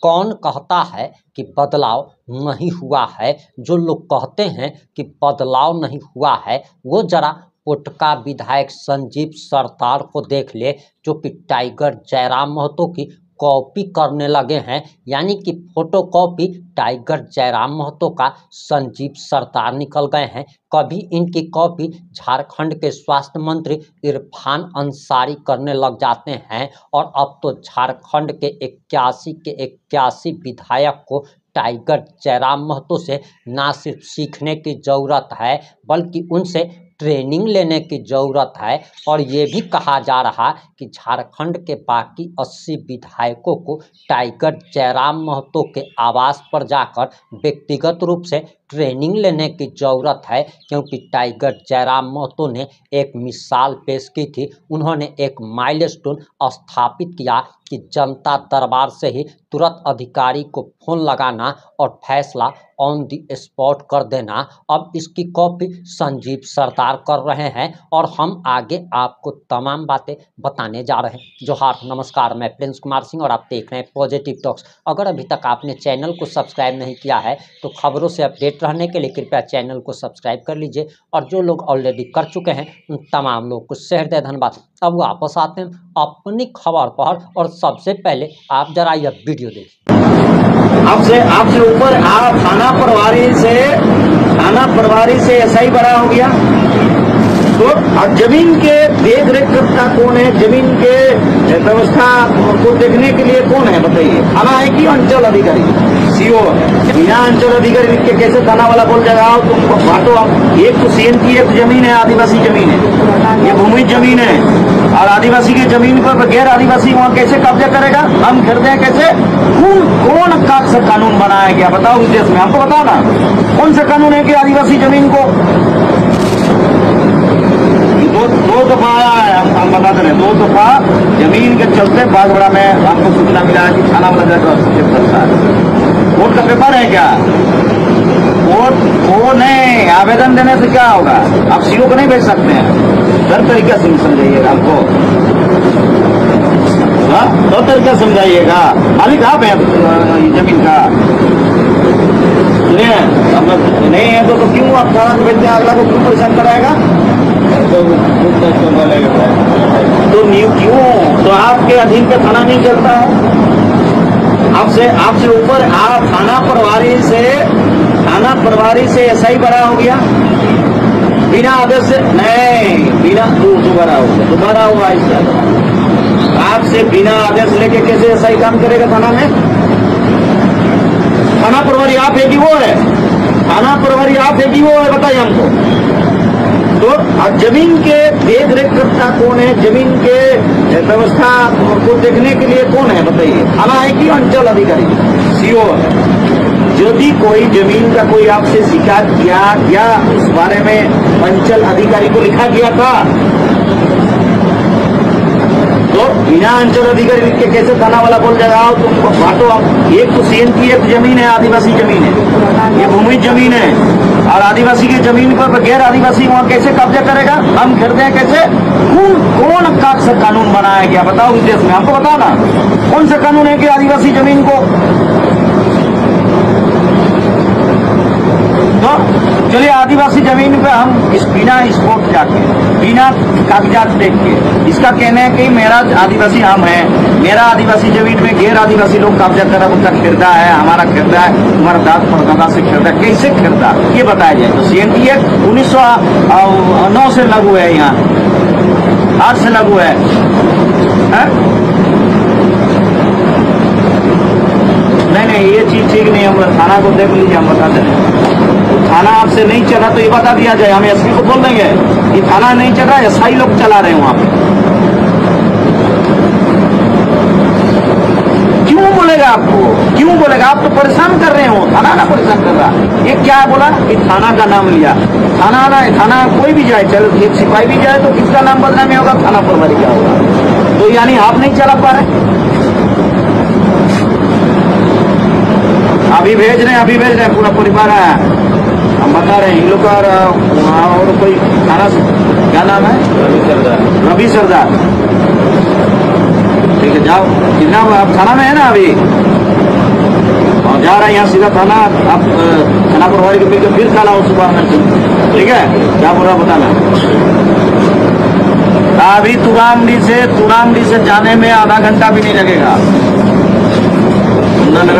कौन कहता है कि बदलाव नहीं हुआ है? जो लोग कहते हैं कि बदलाव नहीं हुआ है वो जरा पोटका विधायक संजीव सरतार को देख ले, जो कि टाइगर जयराम महतो की कॉपी करने लगे हैं। यानी कि फोटोकॉपी टाइगर जयराम महतो का संजीव सरतार निकल गए हैं। कभी इनकी कॉपी झारखंड के स्वास्थ्य मंत्री इरफान अंसारी करने लग जाते हैं और अब तो झारखंड के 81 विधायक को टाइगर जयराम महतो से ना सिर्फ सीखने की ज़रूरत है बल्कि उनसे ट्रेनिंग लेने की ज़रूरत है। और ये भी कहा जा रहा कि झारखंड के बाकी 80 विधायकों को टाइगर जयराम महतो के आवास पर जाकर व्यक्तिगत रूप से ट्रेनिंग लेने की ज़रूरत है, क्योंकि टाइगर जयराम महतो ने एक मिसाल पेश की थी। उन्होंने एक माइलस्टोन स्थापित किया कि जनता दरबार से ही तुरंत अधिकारी को फ़ोन लगाना और फैसला ऑन द स्पॉट कर देना। अब इसकी कॉपी संजीव सरतार कर रहे हैं और हम आगे आपको तमाम बातें बताने जा रहे हैं। जोहार, नमस्कार, मैं प्रिंस कुमार सिंह और आप देख रहे हैं पॉजिटिव टॉक्स। अगर अभी तक आपने चैनल को सब्सक्राइब नहीं किया है तो खबरों से अपडेट रहने के लिए कृपया चैनल को सब्सक्राइब कर लीजिए, और जो लोग ऑलरेडी कर चुके हैं उन तमाम लोग को शेयर दे, धन्यवाद। अब वापस आते हैं अपनी खबर पर, और सबसे पहले आप जरा यह वीडियो देखिए। आपसे ऊपर आप थाना प्रभारी से एसआई बड़ा हो गया, तो अब जमीन के देख रेख करता कौन है? जमीन के व्यवस्था को देखने के लिए कौन है बताइए? थाना है कि अंचल अधिकारी सीओ है? बिना अंचल अधिकारी के कैसे थाना वाला बोल जाएगा आओ तुमको बांटो? आप एक तो सीएम की एक जमीन है, आदिवासी जमीन है, ये भूमि जमीन है, और आदिवासी की जमीन पर गैर आदिवासी वहाँ कैसे कब्जा करेगा? हम खरीदे कैसे? कौन से कानून बनाया गया बताओ इस देश में? हमको बताओ ना, कौन सा कानून है कि आदिवासी जमीन को? दो दफा आया है, हम बता दे रहे हैं, 2 दफा जमीन के चलते बागबड़ा में हमको सूचना मिला है कि थाना वाला जाकर चेक करता है। कोर्ट का पेपर है क्या? वो नहीं, आवेदन देने से क्या होगा? आप सीओ को नहीं भेज सकते हैं। हर तरीका से समझाइएगा हमको, दो तरीका समझाइएगा। मालिक आप है जमीन का, सुनिए, अब नहीं है तो क्यों आप थाना को भेजते हैं? अगला को क्यों परेशान कराएगा? तो क्यों? तो आपके अधीन पे थाना नहीं चलता है? आपसे ऊपर आप थाना प्रभारी से एसआई बड़ा हो गया बिना आदेश से? नहीं, बिना दोबारा हुआ इसका। आपसे बिना आदेश लेके कैसे एसआई काम करेगा थाना में? थाना प्रभारी आप है कि वो है? थाना प्रभारी आप है कि वो है? बताइए हमको। तो अब जमीन के देख रेख करता कौन है? जमीन के व्यवस्था को देखने के लिए कौन है बताइए? थाना है कि अंचल अधिकारी सीओ है? यदि कोई जमीन का कोई आपसे शिकायत किया या उस बारे में अंचल अधिकारी को लिखा गया था, तो बिना अंचल अधिकारी के कैसे थाना वाला बोल जाएगा आओ तुमको बांटो? आप एक तो सीएम की एक जमीन है, आदिवासी जमीन है, ये भूमि जमीन है, और आदिवासी की जमीन पर गैर आदिवासी वहाँ कैसे कब्जा करेगा? हम खरीदे कैसे? कौन से कानून बनाया गया बताओ इस देश में? हमको बताओ ना, कौन सा कानून है कि आदिवासी जमीन को? तो चलिए आदिवासी जमीन पे हम बिना स्पोर्ट जाके, बिना कागजात देख के, इसका कहना है कि मेरा आदिवासी हम है, मेरा आदिवासी जमीन में गैर आदिवासी लोग कब्जा करा, उनका खरीदा है, हमारा खरीदा है, तुम्हारा दाद परदादा से खरीदा, कैसे खरीदा ये बताया जाए। तो सीएनटी एक्ट 1909 से लागू है, यहाँ 8 से लागू है। नहीं, ये चीज ठीक नहीं है। हम थाना को देख लीजिए, हम बता दें। थाना आपसे नहीं चला तो ये बता दिया जाए, हम एसपी को बोल देंगे कि थाना नहीं चल रहा, एसआई लोग चला रहे हैं वहां पे। क्यों बोलेगा आपको? क्यों बोलेगा? आप तो परेशान कर रहे हो, थाना ना परेशान कर रहा। ये क्या बोला कि थाना का नाम लिया? थाना कोई भी जाए, चलो एक सिपाही भी जाए तो किसका नाम बदनामी होगा? थाना प्रभारी क्या होगा? तो यानी आप नहीं चला पा रहे? अभी भेज रहे हैं पूरा परिवार है, हम बता रहे हैं। इन लोग का और कोई थाना से क्या नाम है? रवि सरदार। ठीक है, जाओ। कितना आप थाना में है ना अभी? दोबारा यहाँ सीधा थाना आप थाना प्रभारी को मिलकर फिर थाना सुबह ठीक है, क्या बोल रहा बताना। अभी तुरामडी से जाने में आधा घंटा भी नहीं लगेगा,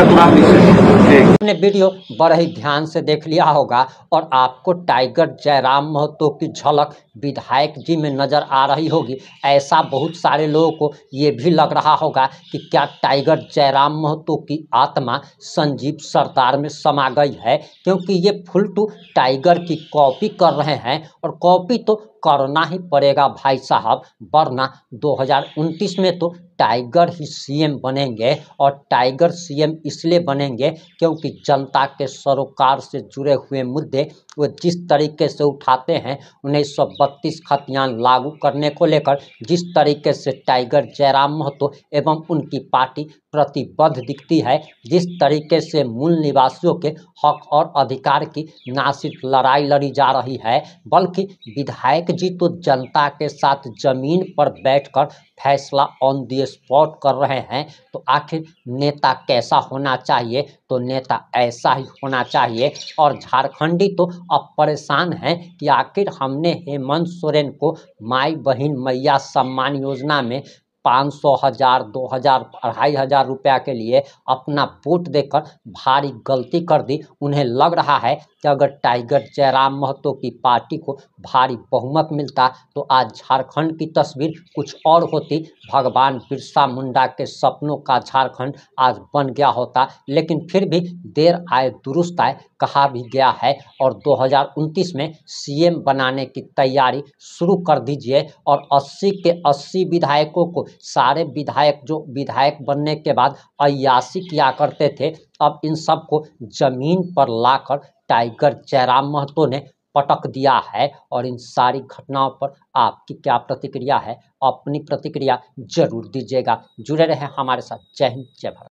तुरामडी से। आपने वीडियो बड़े ही ध्यान से देख लिया होगा और आपको टाइगर जयराम महतो की झलक विधायक जी में नजर आ रही होगी। ऐसा बहुत सारे लोगों को ये भी लग रहा होगा कि क्या टाइगर जयराम महतो की आत्मा संजीव सरदार में समा गई है, क्योंकि ये फुलटू टाइगर की कॉपी कर रहे हैं और कॉपी तो करना ही पड़ेगा भाई साहब, वरना 2029 में तो टाइगर ही सीएम बनेंगे। और टाइगर सीएम इसलिए बनेंगे क्योंकि जनता के सरोकार से जुड़े हुए मुद्दे वो जिस तरीके से उठाते हैं, 1932 खतियान लागू करने को लेकर जिस तरीके से टाइगर जयराम महतो एवं उनकी पार्टी प्रतिबद्ध दिखती है, जिस तरीके से मूल निवासियों के हक और अधिकार की ना सिर्फ लड़ाई लड़ी जा रही है, बल्कि विधायक जी तो जनता के साथ जमीन पर बैठकर फैसला ऑन दी स्पॉट कर रहे हैं। तो आखिर नेता कैसा होना चाहिए? तो नेता ऐसा ही होना चाहिए। और झारखंडी तो अब परेशान हैं कि आखिर हमने हेमंत सोरेन को माई बहन मैया सम्मान योजना में 500, 1000, 2000, 2500 रुपया के लिए अपना वोट देकर भारी गलती कर दी। उन्हें लग रहा है कि अगर टाइगर जयराम महतो की पार्टी को भारी बहुमत मिलता तो आज झारखंड की तस्वीर कुछ और होती। भगवान बिरसा मुंडा के सपनों का झारखंड आज बन गया होता। लेकिन फिर भी देर आए दुरुस्त आए कहा भी गया है और 2029 में सीएम बनाने की तैयारी शुरू कर दीजिए। और 80 के 80 विधायकों को, सारे विधायक जो विधायक बनने के बाद अय्याशी किया करते थे, अब इन सब को जमीन पर लाकर टाइगर जयराम महतो ने पटक दिया है। और इन सारी घटनाओं पर आपकी क्या प्रतिक्रिया है? अपनी प्रतिक्रिया जरूर दीजिएगा। जुड़े रहे हमारे साथ। जय हिंद, जय भारत।